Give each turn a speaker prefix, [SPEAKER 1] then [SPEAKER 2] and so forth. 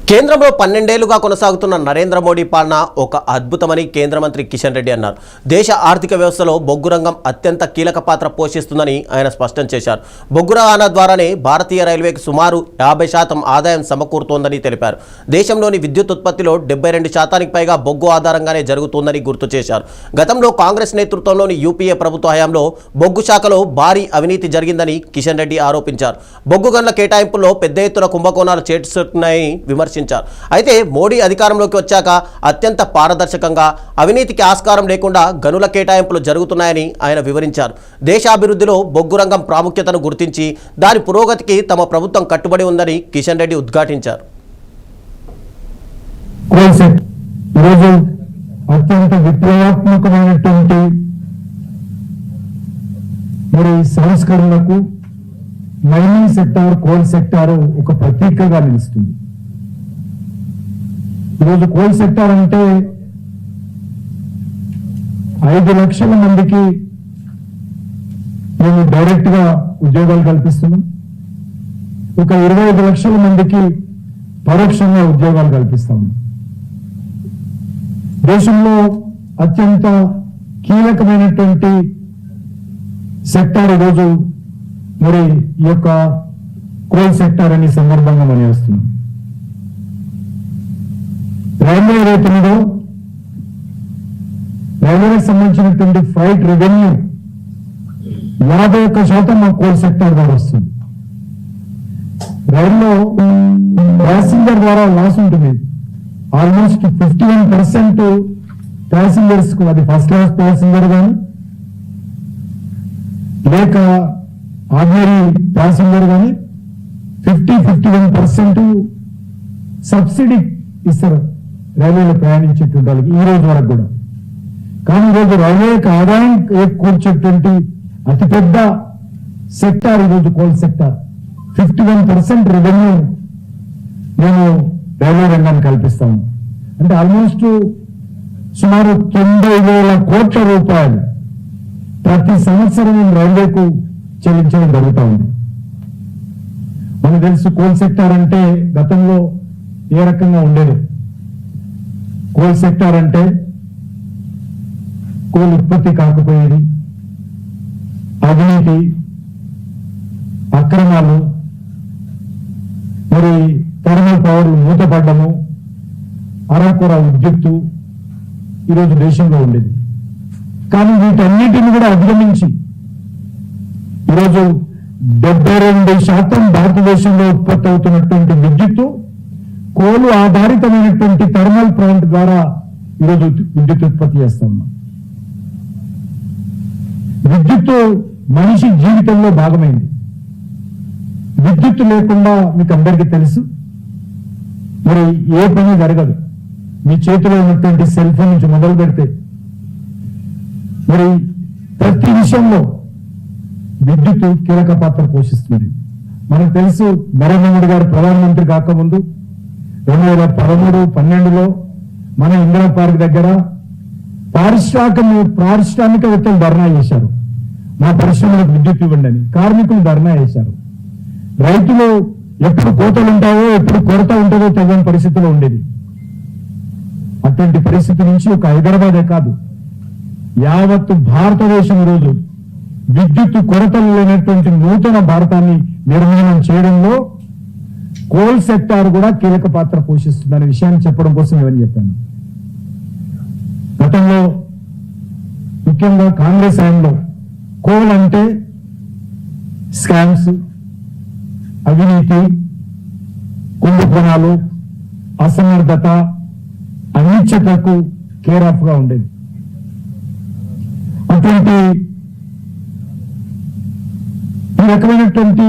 [SPEAKER 1] కేంద్రంలో 12 ఏళ్లుగా కొనసాగుతున్న నరేంద్ర మోడీ పాలన ఒక అద్భుతమని కేంద్ర మంత్రి కిషన్ రెడ్డి అన్నారు. దేశ ఆర్థిక వ్యవస్థలో బొగ్గు రంగం అత్యంత కీలక పాత్ర పోషిస్తుందని ఆయన స్పష్టం చేశారు. బొగ్గు రవాణా ద్వారానే భారతీయ రైల్వేకి సుమారు 50% ఆదాయం సమకూరుతోందని తెలిపారు. దేశంలోని విద్యుత్ ఉత్పత్తిలో 72% పైగా బొగ్గు ఆధారంగానే జరుగుతోందని గుర్తు చేశారు. గతంలో కాంగ్రెస్ నేతృత్వంలోని యూపీఏ ప్రభుత్వ హయాంలో బొగ్గు శాఖలో భారీ అవినీతి జరిగిందని కిషన్ రెడ్డి ఆరోపించారు. బొగ్గు గనుల కేటాయింపుల్లో పెద్ద ఎత్తున కుంభకోణాలు చేస్తున్నాయని విమర్శించారు. అయితే మోడీ అధికారంలోకి వచ్చాక అత్యంత పారదర్శకంగా అవినీతికి ఆస్కారం లేకుండా గనుల కేటాయింపులు జరుగుతున్నాయని ఆయన వివరించారు. దేశాభివృద్ధిలో బొగ్గు రంగం ప్రాముఖ్యతను గుర్తించి దాని పురోగతికి తమ ప్రభుత్వం కట్టుబడి ఉందని కిషన్ రెడ్డి ఉద్ఘాటించారు.
[SPEAKER 2] అత్యంత విప్లవాత్మకమైనటువంటి సంస్కరణలకు మైనింగ్ సెక్టార్, కోల్ సెక్టార్ ఒక ప్రతీకగా నిలుస్తుంది. ఈరోజు కోల్ సెక్టార్ అంటే 5 లక్షల మందికి మేము డైరెక్ట్ గా ఉద్యోగాలు కల్పిస్తున్నాం. ఒక 25 లక్షల మందికి పరోక్షంగా ఉద్యోగాలు కల్పిస్తాము. దేశంలో అత్యంత కీలకమైనటువంటి సెక్టార్ ఈరోజు ఈ యొక్క కోల్ సెక్టార్ అనే సందర్భంగా మనం వస్తున్నాం. రైల్వేకి సంబంధించినటువంటి ఫ్రైట్ రెవెన్యూ 51% మా కోల్ సెక్టార్ ద్వారా వస్తుంది. రైల్లో ప్యాసింజర్ ద్వారా లాస్ ఉంటుంది. ఆల్మోస్ట్ 51% ప్యాసింజర్స్ కు, అది ఫస్ట్ క్లాస్ ప్యాసింజర్ కానీ లేక ఆర్డినరీ ప్యాసింజర్ కానీ 51% సబ్సిడీ ఇస్తారు రైల్వేలో ప్రయాణించేటువంటి వాళ్ళకి ఈ రోజు వరకు కూడా. కానీ ఈరోజు రైల్వేకి ఆదాయం కూర్చేటువంటి అతిపెద్ద సెక్టార్ ఈరోజు కోల్ సెక్టార్. 51% రెవెన్యూ మేము రైల్వే రంగాన్ని కల్పిస్తాము. అంటే ఆల్మోస్ట్ సుమారు 90,000 కోట్ల రూపాయలు ప్రతి సంవత్సరం రైల్వేకు చెల్లించడం జరుగుతూ ఉంది. మనకు తెలుసు కోల్ సెక్టార్ అంటే గతంలో ఏ రకంగా ఉండేది. కోల్ సెక్టార్ అంటే కోల్ ఉత్పత్తి కాకపోయేది, అవినీతి, అక్రమాలు, థర్మల్ పవర్లు మూతపడ్డము, అరకొర విద్యుత్తు ఈరోజు దేశంలో ఉండేది. కానీ వీటన్నిటిని కూడా అధిగమించి ఈరోజు 72% భారతదేశంలో ఉత్పత్తి అవుతున్నటువంటి విద్యుత్తు కోలు ఆధారితమైనటువంటి థర్మల్ ప్లాంట్ ద్వారా ఈరోజు విద్యుత్ ఉత్పత్తి చేస్తా ఉన్నాం. విద్యుత్తు మనిషి జీవితంలో భాగమైంది. విద్యుత్తు లేకుండా మీకు అందరికీ తెలుసు ఏ పని జరగదు. మీ చేతిలో ఉన్నటువంటి సెల్ ఫోన్ నుంచి మొదలు పెడితే ప్రతి విషయంలో విద్యుత్ కీలక పాత్ర పోషిస్తుంది. మనకు తెలుసు నరేంద్ర మోడీ గారు ప్రధానమంత్రి కాకముందు 2013-12లో మన ఇందిరా పార్క్ దగ్గర పారిశ్రామికవేత్తలు ధర్నా చేశారు. మా పరిశ్రమలకు విద్యుత్ ఇవ్వండి అని. కార్మికులు ధర్నా చేశారు. రైతులు ఎప్పుడు కోతలు ఉంటావో, ఎప్పుడు కొరత ఉంటుందో తెలియని పరిస్థితిలో ఉండేది. అటువంటి పరిస్థితి నుంచి ఒక హైదరాబాదే కాదు, యావత్తు భారతదేశం ఈరోజు విద్యుత్ కొరతలు లేనటువంటి నూతన భారతాన్ని నిర్మాణం చేయడంలో కోల్ సెక్టార్ కూడా కీలక పాత్ర పోషిస్తుందనే విషయాన్ని చెప్పడం కోసం ఇవన్నీ చెప్పాను. గతంలో ముఖ్యంగా కాంగ్రెస్ హయాంలో కోల్ అంటే స్కామ్స్, అవినీతి, కుంభకోణాలు, అసమర్థత, అనిశ్చితకు కేర్ ఆఫ్ గా ఉండేది. అటువంటి ఈ రకమైనటువంటి